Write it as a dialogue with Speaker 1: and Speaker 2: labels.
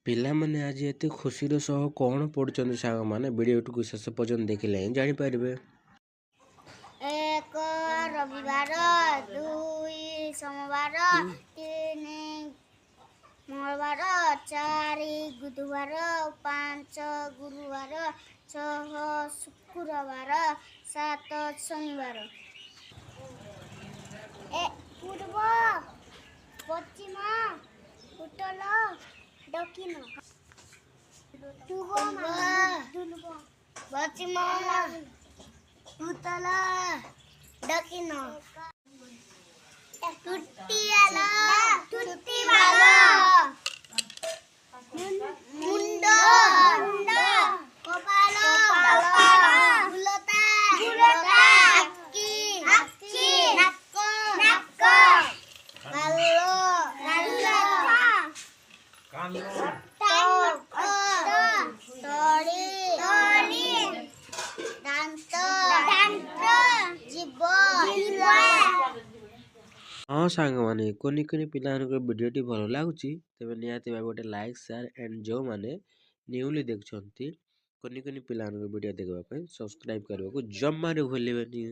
Speaker 1: ପିଲାମାନେ ଆଜି ଏତେ ଖୁସିର ସହ କ'ଣ ପଢୁଛନ୍ତି ସାଙ୍ଗମାନେ ଭିଡ଼ିଓଟିକୁ ଶେଷ ପର୍ଯ୍ୟନ୍ତ ଦେଖିଲେ ହିଁ ଜାଣିପାରିବେ।
Speaker 2: ଏକ ରବିବାର, 2 ସୋମବାର, 3 ମଙ୍ଗଳବାର, 4 ବୁଧବାର, 5 ଗୁରୁବାର, 6 ଶୁକ୍ରବାର, 7 ଶନିବାର। ପୂର୍ବ, ପଶ୍ଚିମ, ଉତ୍ତର, ଦକ୍ଷିଣ। ପୂର୍ବ, ପଶ୍ଚିମ, ଉତ୍ତର, ଦକ୍ଷିଣ। ତୁଟିଆଲ, ତୁଟିବାଲ, ମୁଣ୍ଡ, କପାଳ, ଫୁଲତା, ଆଖି, ନାକ,
Speaker 1: ହଁ ସାଙ୍ଗମାନେ କୁନି କୁନି ପିଲାମାନଙ୍କ ଭିଡ଼ିଓଟି ଭଲ ଲାଗୁଛି ତେବେ ନିହାତି ଭାବେ ଗୋଟେ ଲାଇକ୍ ସେୟାର ଆଣ୍ଡ ଯେଉଁମାନେ ନ୍ୟୁଲି ଦେଖୁଛନ୍ତି କୁନି କୁନି ପିଲାମାନଙ୍କ ଭିଡ଼ିଓ ଦେଖିବା ପାଇଁ ସବସ୍କ୍ରାଇବ୍ କରିବାକୁ ଜମାରୁ ଭୁଲିବେନି।